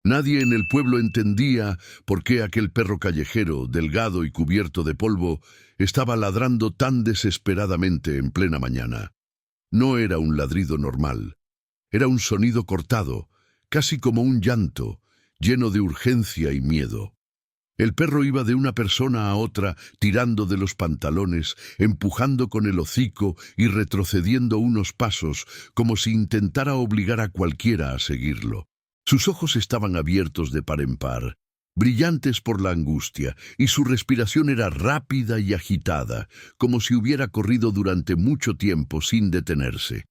Nadie en el pueblo entendía por qué aquel perro callejero, delgado y cubierto de polvo, estaba ladrando tan desesperadamente en plena mañana. No era un ladrido normal. Era un sonido cortado, casi como un llanto, lleno de urgencia y miedo. El perro iba de una persona a otra, tirando de los pantalones, empujando con el hocico y retrocediendo unos pasos, como si intentara obligar a cualquiera a seguirlo. Sus ojos estaban abiertos de par en par, brillantes por la angustia, y su respiración era rápida y agitada, como si hubiera corrido durante mucho tiempo sin detenerse.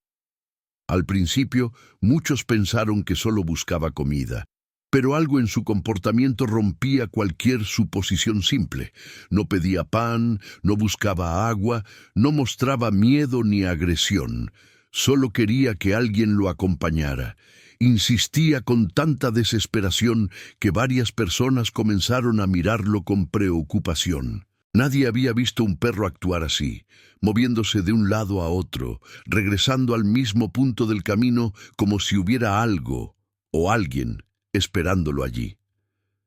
Al principio, muchos pensaron que solo buscaba comida, pero algo en su comportamiento rompía cualquier suposición simple. No pedía pan, no buscaba agua, no mostraba miedo ni agresión. Solo quería que alguien lo acompañara. Insistía con tanta desesperación que varias personas comenzaron a mirarlo con preocupación. Nadie había visto un perro actuar así, moviéndose de un lado a otro, regresando al mismo punto del camino como si hubiera algo o alguien esperándolo allí.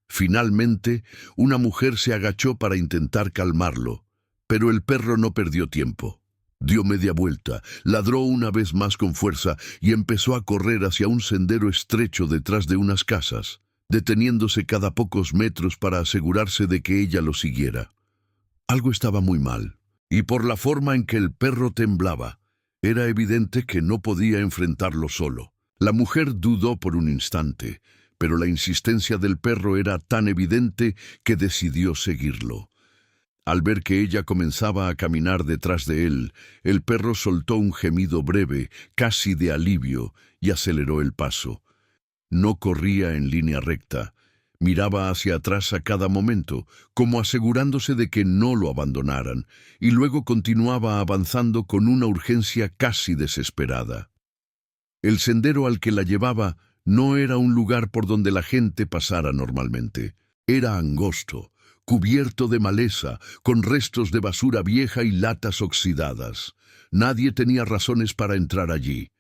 Finalmente, una mujer se agachó para intentar calmarlo, pero el perro no perdió tiempo. Dio media vuelta, ladró una vez más con fuerza y empezó a correr hacia un sendero estrecho detrás de unas casas, deteniéndose cada pocos metros para asegurarse de que ella lo siguiera. Algo estaba muy mal, y por la forma en que el perro temblaba, era evidente que no podía enfrentarlo solo. La mujer dudó por un instante, pero la insistencia del perro era tan evidente que decidió seguirlo. Al ver que ella comenzaba a caminar detrás de él, el perro soltó un gemido breve, casi de alivio, y aceleró el paso. No corría en línea recta. Miraba hacia atrás a cada momento, como asegurándose de que no lo abandonaran, y luego continuaba avanzando con una urgencia casi desesperada. El sendero al que la llevaba no era un lugar por donde la gente pasara normalmente. Era angosto, cubierto de maleza, con restos de basura vieja y latas oxidadas. Nadie tenía razones para entrar allí.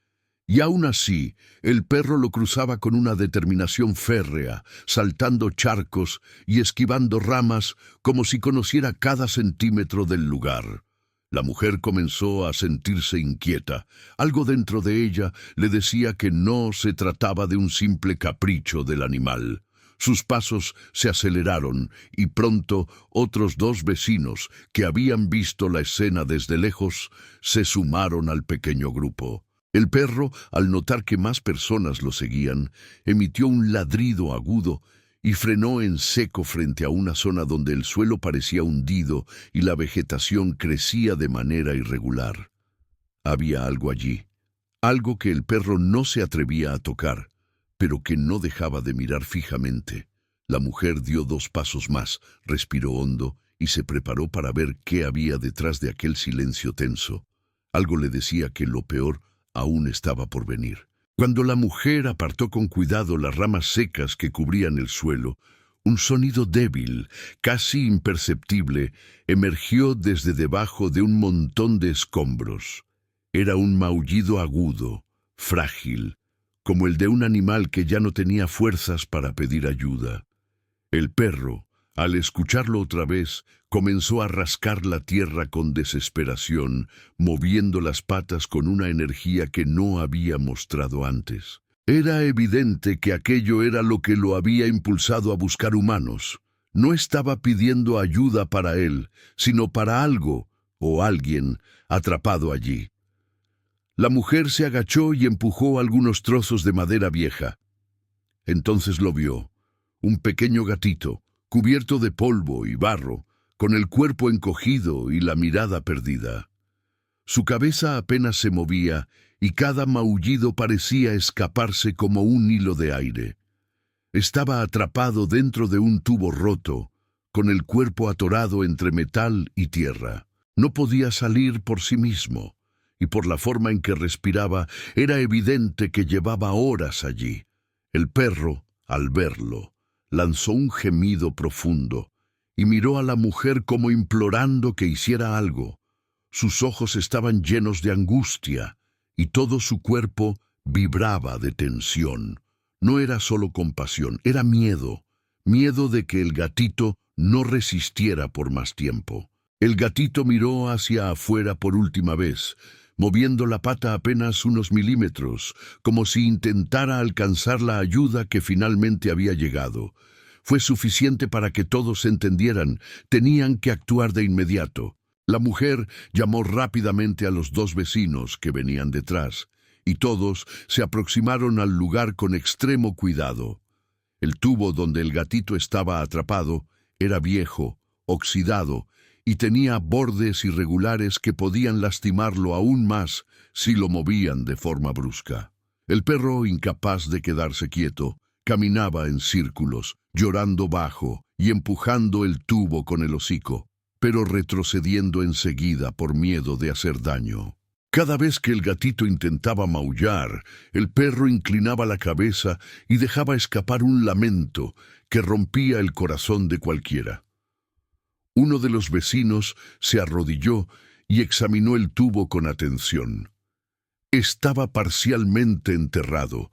Y aún así, el perro lo cruzaba con una determinación férrea, saltando charcos y esquivando ramas como si conociera cada centímetro del lugar. La mujer comenzó a sentirse inquieta. Algo dentro de ella le decía que no se trataba de un simple capricho del animal. Sus pasos se aceleraron y pronto otros dos vecinos que habían visto la escena desde lejos se sumaron al pequeño grupo. El perro, al notar que más personas lo seguían, emitió un ladrido agudo y frenó en seco frente a una zona donde el suelo parecía hundido y la vegetación crecía de manera irregular. Había algo allí, algo que el perro no se atrevía a tocar, pero que no dejaba de mirar fijamente. La mujer dio 2 pasos más, respiró hondo y se preparó para ver qué había detrás de aquel silencio tenso. Algo le decía que lo peor aún estaba por venir. Cuando la mujer apartó con cuidado las ramas secas que cubrían el suelo, un sonido débil, casi imperceptible, emergió desde debajo de un montón de escombros. Era un maullido agudo, frágil, como el de un animal que ya no tenía fuerzas para pedir ayuda. El perro, al escucharlo otra vez, comenzó a rascar la tierra con desesperación, moviendo las patas con una energía que no había mostrado antes. Era evidente que aquello era lo que lo había impulsado a buscar humanos. No estaba pidiendo ayuda para él, sino para algo o alguien atrapado allí. La mujer se agachó y empujó algunos trozos de madera vieja. Entonces lo vio, un pequeño gatito, cubierto de polvo y barro, con el cuerpo encogido y la mirada perdida. Su cabeza apenas se movía y cada maullido parecía escaparse como un hilo de aire. Estaba atrapado dentro de un tubo roto, con el cuerpo atorado entre metal y tierra. No podía salir por sí mismo, y por la forma en que respiraba era evidente que llevaba horas allí. El perro, al verlo, lanzó un gemido profundo y miró a la mujer como implorando que hiciera algo. Sus ojos estaban llenos de angustia y todo su cuerpo vibraba de tensión. No era solo compasión, era miedo. Miedo de que el gatito no resistiera por más tiempo. El gatito miró hacia afuera por última vez, moviendo la pata apenas unos milímetros, como si intentara alcanzar la ayuda que finalmente había llegado. Fue suficiente para que todos entendieran, tenían que actuar de inmediato. La mujer llamó rápidamente a los dos vecinos que venían detrás, y todos se aproximaron al lugar con extremo cuidado. El tubo donde el gatito estaba atrapado era viejo, oxidado, y tenía bordes irregulares que podían lastimarlo aún más si lo movían de forma brusca. El perro, incapaz de quedarse quieto, caminaba en círculos, llorando bajo y empujando el tubo con el hocico, pero retrocediendo enseguida por miedo de hacer daño. Cada vez que el gatito intentaba maullar, el perro inclinaba la cabeza y dejaba escapar un lamento que rompía el corazón de cualquiera. Uno de los vecinos se arrodilló y examinó el tubo con atención. Estaba parcialmente enterrado,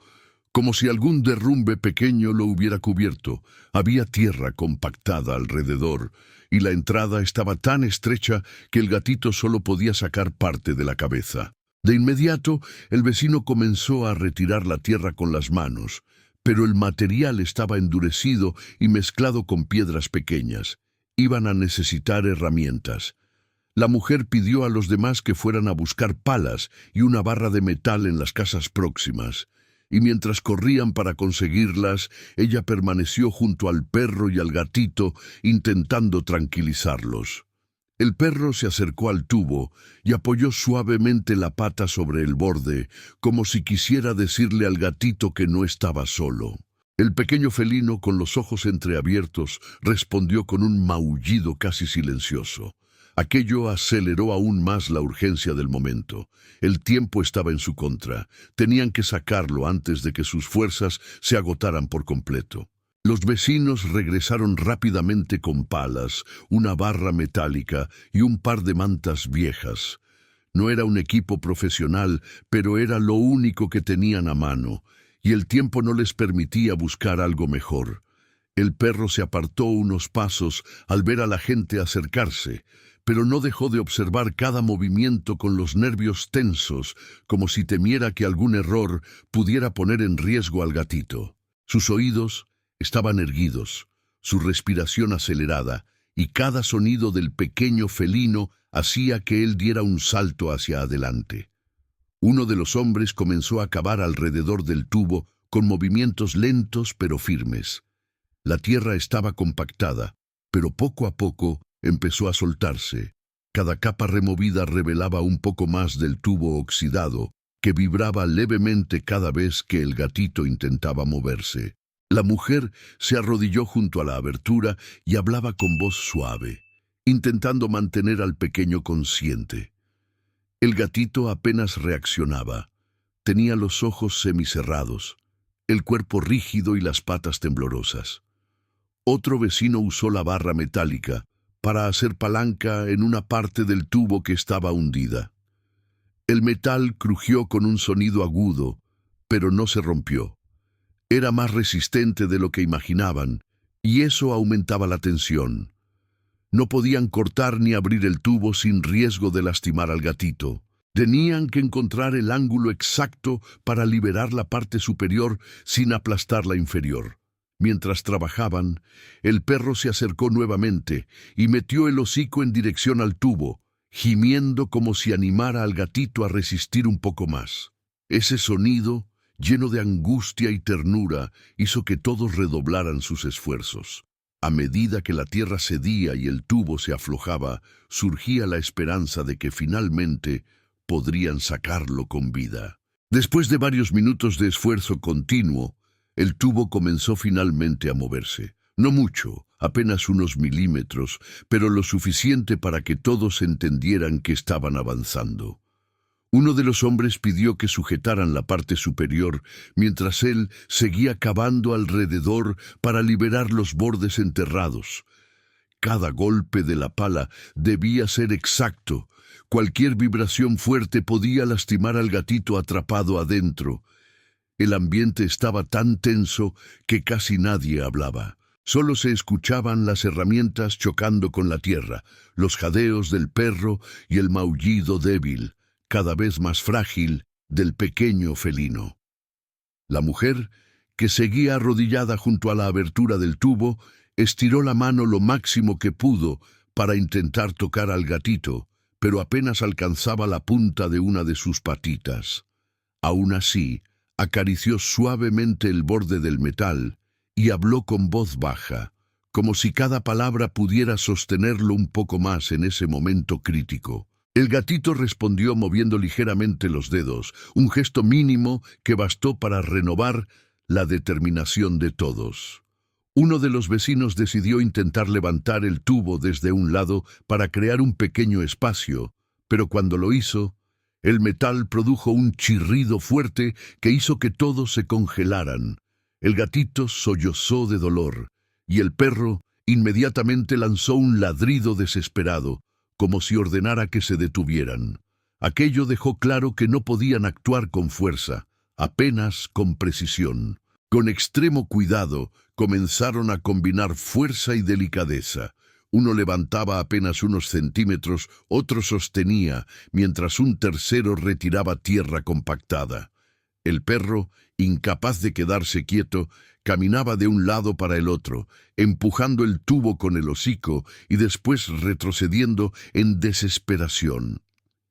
como si algún derrumbe pequeño lo hubiera cubierto. Había tierra compactada alrededor, y la entrada estaba tan estrecha que el gatito solo podía sacar parte de la cabeza. De inmediato, el vecino comenzó a retirar la tierra con las manos, pero el material estaba endurecido y mezclado con piedras pequeñas. Iban a necesitar herramientas. La mujer pidió a los demás que fueran a buscar palas y una barra de metal en las casas próximas, y mientras corrían para conseguirlas, ella permaneció junto al perro y al gatito, intentando tranquilizarlos. El perro se acercó al tubo y apoyó suavemente la pata sobre el borde, como si quisiera decirle al gatito que no estaba solo. El pequeño felino, con los ojos entreabiertos, respondió con un maullido casi silencioso. Aquello aceleró aún más la urgencia del momento. El tiempo estaba en su contra. Tenían que sacarlo antes de que sus fuerzas se agotaran por completo. Los vecinos regresaron rápidamente con palas, una barra metálica y un par de mantas viejas. No era un equipo profesional, pero era lo único que tenían a mano, y el tiempo no les permitía buscar algo mejor. El perro se apartó unos pasos al ver a la gente acercarse, pero no dejó de observar cada movimiento con los nervios tensos, como si temiera que algún error pudiera poner en riesgo al gatito. Sus oídos estaban erguidos, su respiración acelerada, y cada sonido del pequeño felino hacía que él diera un salto hacia adelante. Uno de los hombres comenzó a cavar alrededor del tubo con movimientos lentos pero firmes. La tierra estaba compactada, pero poco a poco empezó a soltarse. Cada capa removida revelaba un poco más del tubo oxidado, que vibraba levemente cada vez que el gatito intentaba moverse. La mujer se arrodilló junto a la abertura y hablaba con voz suave, intentando mantener al pequeño consciente. El gatito apenas reaccionaba. Tenía los ojos semicerrados, el cuerpo rígido y las patas temblorosas. Otro vecino usó la barra metálica para hacer palanca en una parte del tubo que estaba hundida. El metal crujió con un sonido agudo, pero no se rompió. Era más resistente de lo que imaginaban, y eso aumentaba la tensión. No podían cortar ni abrir el tubo sin riesgo de lastimar al gatito. Tenían que encontrar el ángulo exacto para liberar la parte superior sin aplastar la inferior. Mientras trabajaban, el perro se acercó nuevamente y metió el hocico en dirección al tubo, gimiendo como si animara al gatito a resistir un poco más. Ese sonido, lleno de angustia y ternura, hizo que todos redoblaran sus esfuerzos. A medida que la tierra cedía y el tubo se aflojaba, surgía la esperanza de que finalmente podrían sacarlo con vida. Después de varios minutos de esfuerzo continuo, el tubo comenzó finalmente a moverse. No mucho, apenas unos milímetros, pero lo suficiente para que todos entendieran que estaban avanzando. Uno de los hombres pidió que sujetaran la parte superior, mientras él seguía cavando alrededor para liberar los bordes enterrados. Cada golpe de la pala debía ser exacto. Cualquier vibración fuerte podía lastimar al gatito atrapado adentro. El ambiente estaba tan tenso que casi nadie hablaba. Solo se escuchaban las herramientas chocando con la tierra, los jadeos del perro y el maullido débil, cada vez más frágil, del pequeño felino. La mujer, que seguía arrodillada junto a la abertura del tubo, estiró la mano lo máximo que pudo para intentar tocar al gatito, pero apenas alcanzaba la punta de una de sus patitas. Aún así, acarició suavemente el borde del metal y habló con voz baja, como si cada palabra pudiera sostenerlo un poco más en ese momento crítico. El gatito respondió moviendo ligeramente los dedos, un gesto mínimo que bastó para renovar la determinación de todos. Uno de los vecinos decidió intentar levantar el tubo desde un lado para crear un pequeño espacio, pero cuando lo hizo, el metal produjo un chirrido fuerte que hizo que todos se congelaran. El gatito sollozó de dolor, y el perro inmediatamente lanzó un ladrido desesperado, como si ordenara que se detuvieran. Aquello dejó claro que no podían actuar con fuerza, apenas con precisión. Con extremo cuidado, comenzaron a combinar fuerza y delicadeza. Uno levantaba apenas unos centímetros, otro sostenía, mientras un tercero retiraba tierra compactada. El perro, incapaz de quedarse quieto, caminaba de un lado para el otro, empujando el tubo con el hocico y después retrocediendo en desesperación.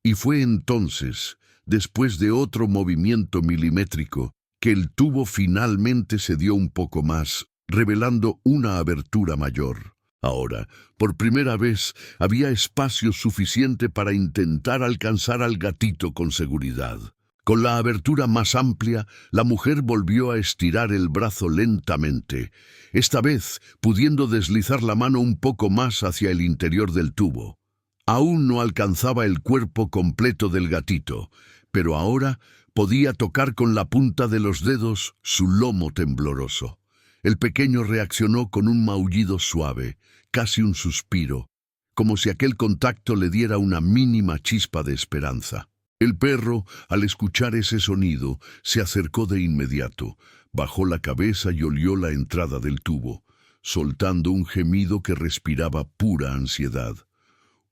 Y fue entonces, después de otro movimiento milimétrico, que el tubo finalmente se dio un poco más, revelando una abertura mayor. Ahora, por primera vez, había espacio suficiente para intentar alcanzar al gatito con seguridad. Con la abertura más amplia, la mujer volvió a estirar el brazo lentamente, esta vez pudiendo deslizar la mano un poco más hacia el interior del tubo. Aún no alcanzaba el cuerpo completo del gatito, pero ahora podía tocar con la punta de los dedos su lomo tembloroso. El pequeño reaccionó con un maullido suave, casi un suspiro, como si aquel contacto le diera una mínima chispa de esperanza. El perro, al escuchar ese sonido, se acercó de inmediato, bajó la cabeza y olió la entrada del tubo, soltando un gemido que respiraba pura ansiedad.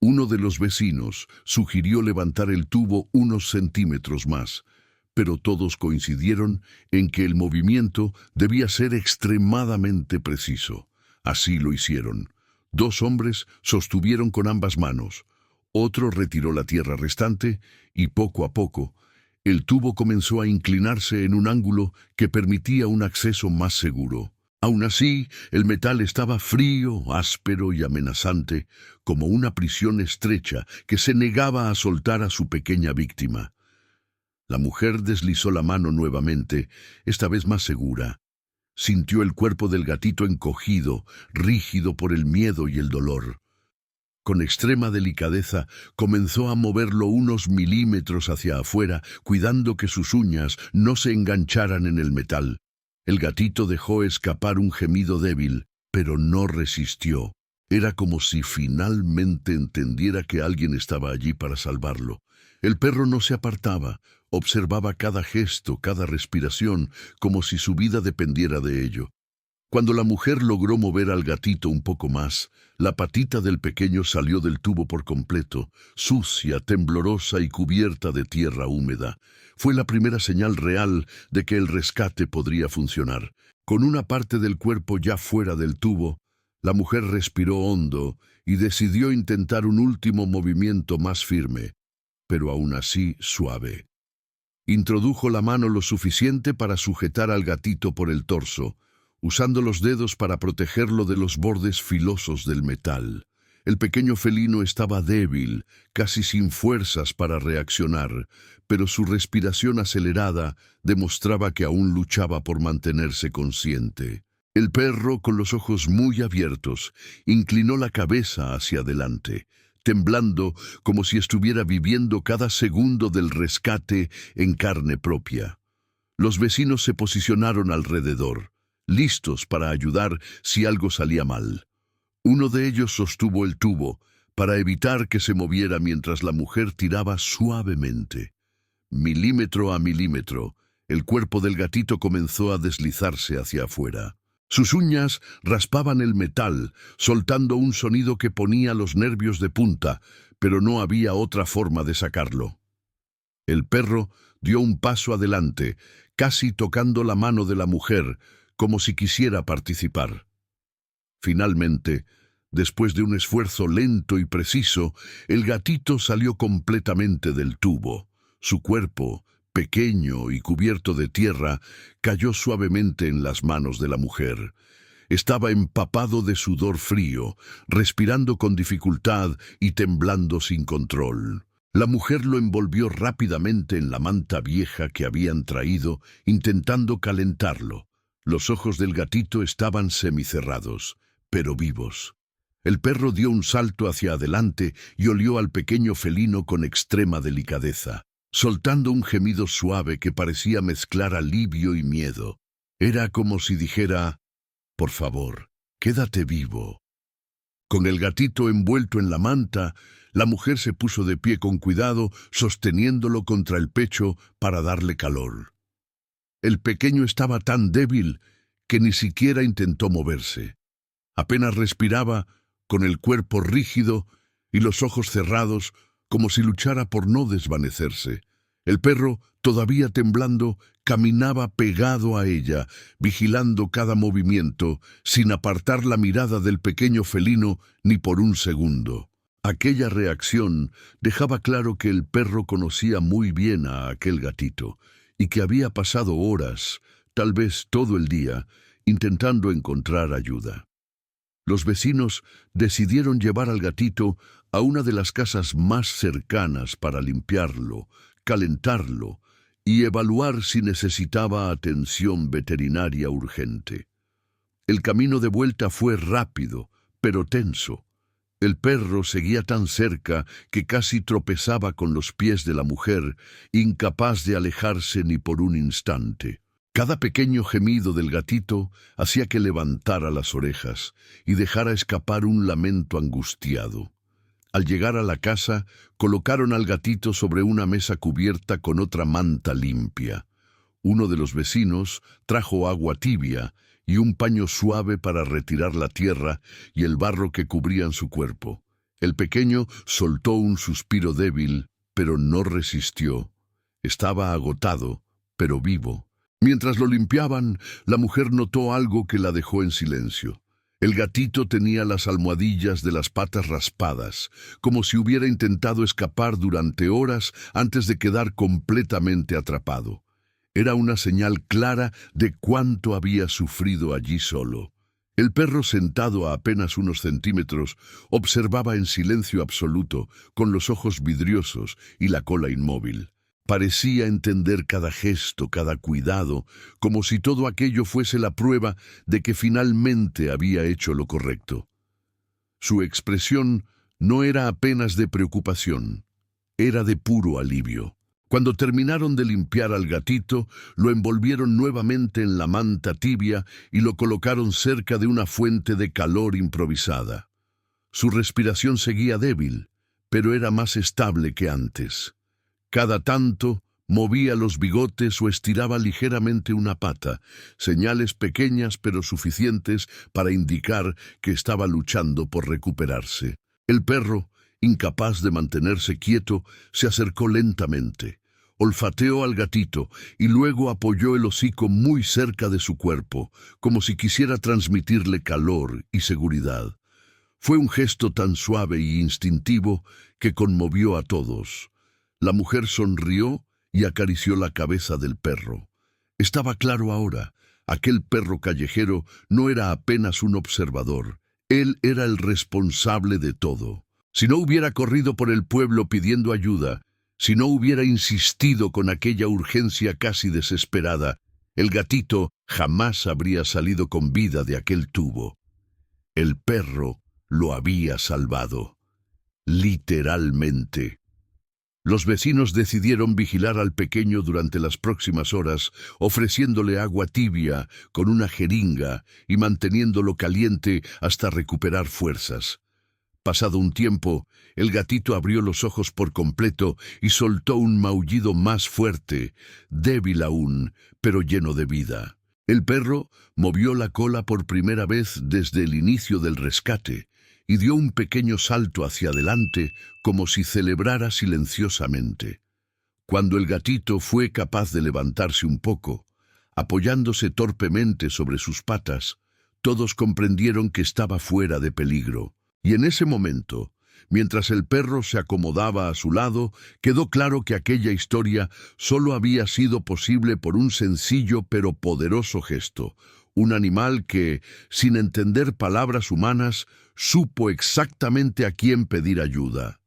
Uno de los vecinos sugirió levantar el tubo unos centímetros más, pero todos coincidieron en que el movimiento debía ser extremadamente preciso. Así lo hicieron. 2 hombres sostuvieron con ambas manos. Otro retiró la tierra restante y poco a poco el tubo comenzó a inclinarse en un ángulo que permitía un acceso más seguro. Aún así, el metal estaba frío, áspero y amenazante, como una prisión estrecha que se negaba a soltar a su pequeña víctima. La mujer deslizó la mano nuevamente, esta vez más segura. Sintió el cuerpo del gatito encogido, rígido por el miedo y el dolor. Con extrema delicadeza comenzó a moverlo unos milímetros hacia afuera, cuidando que sus uñas no se engancharan en el metal. El gatito dejó escapar un gemido débil, pero no resistió. Era como si finalmente entendiera que alguien estaba allí para salvarlo. El perro no se apartaba, observaba cada gesto, cada respiración, como si su vida dependiera de ello. Cuando la mujer logró mover al gatito un poco más, la patita del pequeño salió del tubo por completo, sucia, temblorosa y cubierta de tierra húmeda. Fue la primera señal real de que el rescate podría funcionar. Con una parte del cuerpo ya fuera del tubo, la mujer respiró hondo y decidió intentar un último movimiento más firme, pero aún así suave. Introdujo la mano lo suficiente para sujetar al gatito por el torso, usando los dedos para protegerlo de los bordes filosos del metal. El pequeño felino estaba débil, casi sin fuerzas para reaccionar, pero su respiración acelerada demostraba que aún luchaba por mantenerse consciente. El perro, con los ojos muy abiertos, inclinó la cabeza hacia adelante, temblando como si estuviera viviendo cada segundo del rescate en carne propia. Los vecinos se posicionaron alrededor, listos para ayudar si algo salía mal. Uno de ellos sostuvo el tubo para evitar que se moviera mientras la mujer tiraba suavemente. Milímetro a milímetro, El cuerpo del gatito comenzó a deslizarse hacia afuera. Sus uñas raspaban el metal, soltando un sonido que ponía los nervios de punta, pero no había otra forma de sacarlo. El perro dio un paso adelante, casi tocando la mano de la mujer, como si quisiera participar. Finalmente, después de un esfuerzo lento y preciso, el gatito salió completamente del tubo. Su cuerpo, pequeño y cubierto de tierra, cayó suavemente en las manos de la mujer. Estaba empapado de sudor frío, respirando con dificultad y temblando sin control. La mujer lo envolvió rápidamente en la manta vieja que habían traído, intentando calentarlo. Los ojos del gatito estaban semicerrados, pero vivos. El perro dio un salto hacia adelante y olió al pequeño felino con extrema delicadeza, soltando un gemido suave que parecía mezclar alivio y miedo. Era como si dijera: «Por favor, quédate vivo». Con el gatito envuelto en la manta, la mujer se puso de pie con cuidado, sosteniéndolo contra el pecho para darle calor. El pequeño estaba tan débil que ni siquiera intentó moverse. Apenas respiraba, con el cuerpo rígido y los ojos cerrados, como si luchara por no desvanecerse. El perro, todavía temblando, caminaba pegado a ella, vigilando cada movimiento, sin apartar la mirada del pequeño felino ni por un segundo. Aquella reacción dejaba claro que el perro conocía muy bien a aquel gatito, y que había pasado horas, tal vez todo el día, intentando encontrar ayuda. Los vecinos decidieron llevar al gatito a una de las casas más cercanas para limpiarlo, calentarlo y evaluar si necesitaba atención veterinaria urgente. El camino de vuelta fue rápido, pero tenso. El perro seguía tan cerca que casi tropezaba con los pies de la mujer, incapaz de alejarse ni por un instante. Cada pequeño gemido del gatito hacía que levantara las orejas y dejara escapar un lamento angustiado. Al llegar a la casa, colocaron al gatito sobre una mesa cubierta con otra manta limpia. Uno de los vecinos trajo agua tibia y un paño suave para retirar la tierra y el barro que cubrían su cuerpo. El pequeño soltó un suspiro débil, pero no resistió. Estaba agotado, pero vivo. Mientras lo limpiaban, la mujer notó algo que la dejó en silencio. El gatito tenía las almohadillas de las patas raspadas, como si hubiera intentado escapar durante horas antes de quedar completamente atrapado. Era una señal clara de cuánto había sufrido allí solo. El perro, sentado a apenas unos centímetros, observaba en silencio absoluto, con los ojos vidriosos y la cola inmóvil. Parecía entender cada gesto, cada cuidado, como si todo aquello fuese la prueba de que finalmente había hecho lo correcto. Su expresión no era apenas de preocupación, era de puro alivio. Cuando terminaron de limpiar al gatito, lo envolvieron nuevamente en la manta tibia y lo colocaron cerca de una fuente de calor improvisada. Su respiración seguía débil, pero era más estable que antes. Cada tanto movía los bigotes o estiraba ligeramente una pata, señales pequeñas pero suficientes para indicar que estaba luchando por recuperarse. El perro, incapaz de mantenerse quieto, se acercó lentamente, olfateó al gatito y luego apoyó el hocico muy cerca de su cuerpo, como si quisiera transmitirle calor y seguridad. Fue un gesto tan suave y instintivo que conmovió a todos. La mujer sonrió y acarició la cabeza del perro. Estaba claro ahora, aquel perro callejero no era apenas un observador, él era el responsable de todo. Si no hubiera corrido por el pueblo pidiendo ayuda, si no hubiera insistido con aquella urgencia casi desesperada, el gatito jamás habría salido con vida de aquel tubo. El perro lo había salvado, literalmente. Los vecinos decidieron vigilar al pequeño durante las próximas horas, ofreciéndole agua tibia con una jeringa y manteniéndolo caliente hasta recuperar fuerzas. Pasado un tiempo, el gatito abrió los ojos por completo y soltó un maullido más fuerte, débil aún, pero lleno de vida. El perro movió la cola por primera vez desde el inicio del rescate y dio un pequeño salto hacia adelante como si celebrara silenciosamente. Cuando el gatito fue capaz de levantarse un poco, apoyándose torpemente sobre sus patas, todos comprendieron que estaba fuera de peligro. Y en ese momento, mientras el perro se acomodaba a su lado, quedó claro que aquella historia solo había sido posible por un sencillo pero poderoso gesto. Un animal que, sin entender palabras humanas, supo exactamente a quién pedir ayuda.